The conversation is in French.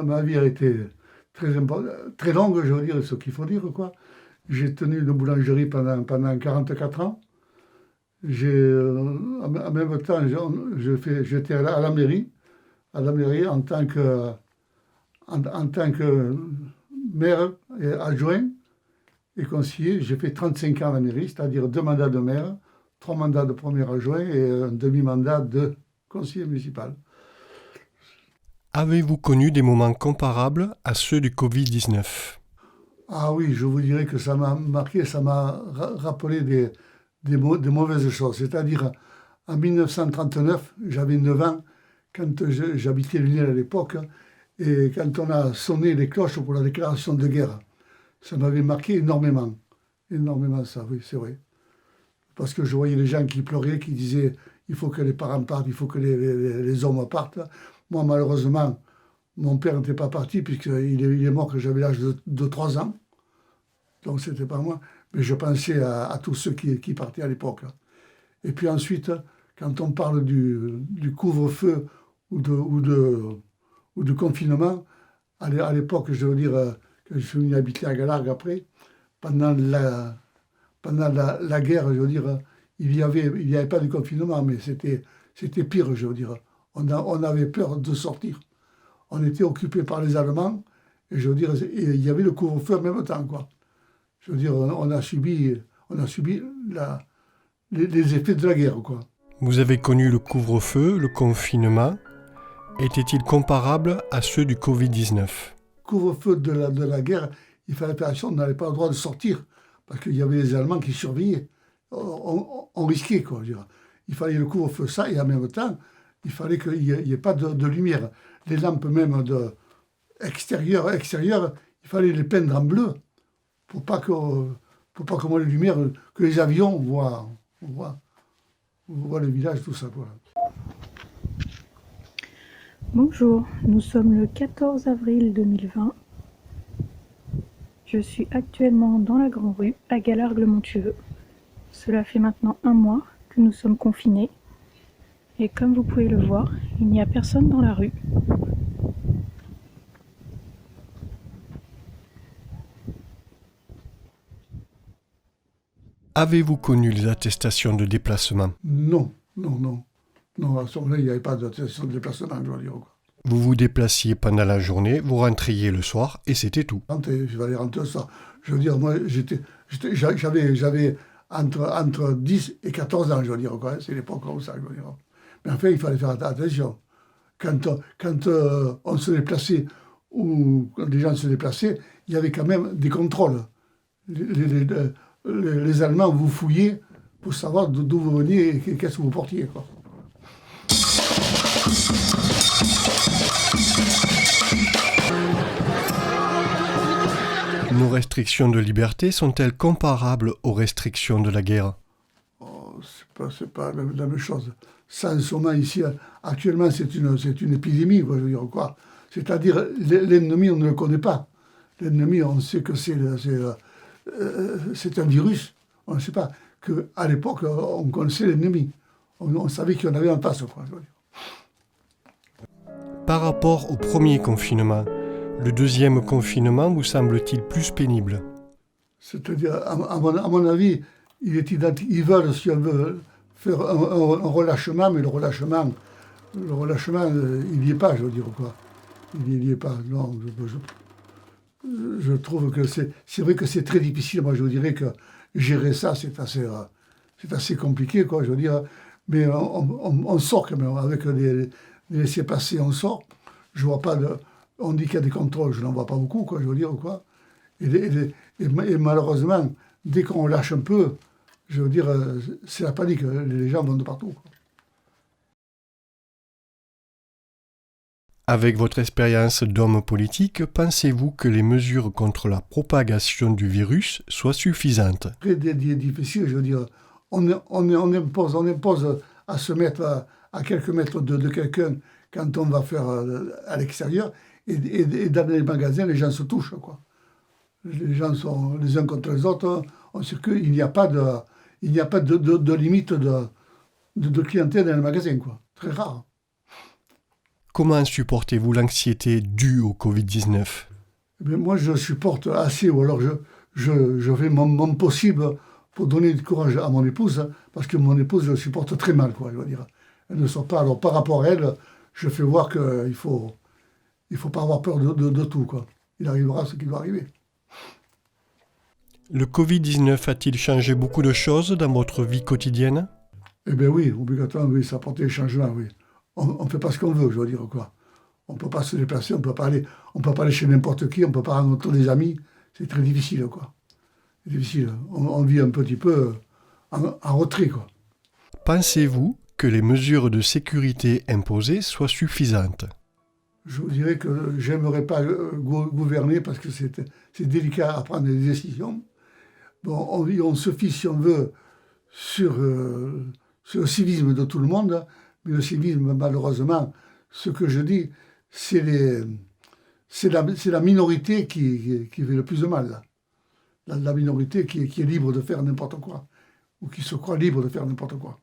ma vie a été très longue, je veux dire, ce qu'il faut dire, quoi. J'ai tenu une boulangerie pendant 44 ans. En même temps, j'étais à la mairie en tant que maire et adjoint et conseiller. J'ai fait 35 ans à la mairie, c'est-à-dire 2 mandats de maire, 3 mandats de premier adjoint et un demi-mandat de conseiller municipal. Avez-vous connu des moments comparables à ceux du Covid-19? Ah oui, je vous dirais que ça m'a marqué, ça m'a rappelé des mauvaises choses. C'est-à-dire, en 1939, j'avais 9 ans, quand j'habitais Lille à l'époque, et quand on a sonné les cloches pour la déclaration de guerre, ça m'avait marqué énormément. Énormément ça, oui, c'est vrai. Parce que je voyais les gens qui pleuraient, qui disaient il faut que les parents partent, il faut que les hommes partent. Moi, malheureusement, mon père n'était pas parti, puisqu'il est mort quand j'avais l'âge de 3 ans. Donc, c'était pas moi. Mais je pensais à tous ceux qui partaient à l'époque. Et puis ensuite, quand on parle du couvre-feu ou de confinement, à l'époque, je veux dire, quand je suis venu habiter à Galargue après, pendant la guerre, je veux dire, il n'y avait pas de confinement, mais c'était pire, je veux dire. On avait peur de sortir. On était occupé par les Allemands, et je veux dire, il y avait le couvre-feu en même temps, quoi. Je veux dire, on a subi les effets de la guerre, quoi. Vous avez connu le couvre-feu, le confinement. Était-il comparable à ceux du Covid-19? Couvre-feu de la guerre, il fallait faire attention, on n'avait pas le droit de sortir, parce qu'il y avait les Allemands qui surveillaient. On risquait, quoi. Je veux dire. Il fallait le couvre-feu, ça, et en même temps, il fallait qu'il n'y ait pas de lumière. Les lampes même extérieures, il fallait les peindre en bleu, pour pas qu'on voit les lumières, que les avions voient le village, tout ça, quoi. Bonjour, nous sommes le 14 avril 2020. Je suis actuellement dans la Grand Rue, à Galargues-le-Montueux. Cela fait maintenant 1 mois que nous sommes confinés. Et comme vous pouvez le voir, il n'y a personne dans la rue. Avez-vous connu les attestations de déplacement? Non, non, non. Non, à ce moment-là, il n'y avait pas d'attestation de déplacement, je dois dire, quoi. Vous vous déplaciez pendant la journée, vous rentriez le soir et c'était tout. Il fallait rentrer le soir. Je veux dire, moi, j'avais entre 10 et 14 ans, je veux dire, quoi. C'est l'époque comme ça, je veux dire. Mais enfin, il fallait faire attention. Quand on se déplaçait, ou quand les gens se déplaçaient, il y avait quand même des contrôles. Les Allemands vous fouillaient pour savoir d'où vous veniez et qu'est-ce que vous portiez, quoi. Nos restrictions de liberté sont-elles comparables aux restrictions de la guerre? Oh, c'est pas la même chose. Ça, en ce moment, ici, actuellement, c'est une épidémie, quoi, je veux dire, quoi. C'est-à-dire, l'ennemi, on ne le connaît pas. L'ennemi, on sait que c'est un virus. On ne sait pas qu'à l'époque, on connaissait l'ennemi. On savait qu'il y en avait en face, quoi, je veux dire. Par rapport au premier confinement, le deuxième confinement vous semble-t-il plus pénible? C'est-à-dire, à mon avis, il est identique. Ils veulent, si on veut, faire un relâchement, mais le relâchement, il n'y est pas, je veux dire, quoi. Il n'y est pas. Non, je trouve que c'est vrai que c'est très difficile. Moi, je vous dirais que gérer ça, c'est assez compliqué, quoi, je veux dire. Mais on sort quand même, avec les laissez-passer, on sort. Je vois pas de... On dit qu'il y a des contrôles, je n'en vois pas beaucoup, quoi, je veux dire, quoi. Et malheureusement, dès qu'on lâche un peu, je veux dire, c'est la panique. Les gens vont de partout, quoi. Avec votre expérience d'homme politique, pensez-vous que les mesures contre la propagation du virus soient suffisantes? Très difficile, je veux dire. On impose à se mettre à quelques mètres de quelqu'un quand on va faire à l'extérieur. Et dans les magasins, les gens se touchent, quoi. Les gens sont les uns contre les autres. On sait qu'il n'y a pas de limite de clientèle dans les magasins, quoi. Très rare. Comment supportez-vous l'anxiété due au Covid-19 ? Eh bien, moi, je supporte assez, ou alors je fais mon possible pour donner du courage à mon épouse, parce que mon épouse, je le supporte très mal, quoi, je veux dire. Elle ne sort pas. Alors, par rapport à elle, je fais voir qu'il faut pas avoir peur de tout, quoi. Il arrivera ce qui doit arriver. Le Covid-19 a-t-il changé beaucoup de choses dans votre vie quotidienne ? Eh bien oui, obligatoirement, oui, ça apporte des changements, oui. On ne fait pas ce qu'on veut, je veux dire, quoi. On ne peut pas se déplacer, on ne peut pas aller chez n'importe qui, on ne peut pas rencontrer des amis. C'est très difficile, quoi. C'est difficile. On vit un petit peu en retrait, quoi. Pensez-vous que les mesures de sécurité imposées soient suffisantes ? Je vous dirais que j'aimerais pas gouverner parce que c'est délicat à prendre des décisions. Bon, on se fie, si on veut, sur le civisme de tout le monde, mais le civisme, malheureusement, ce que je dis, c'est la minorité qui fait le plus de mal, là. La minorité qui est libre de faire n'importe quoi, ou qui se croit libre de faire n'importe quoi.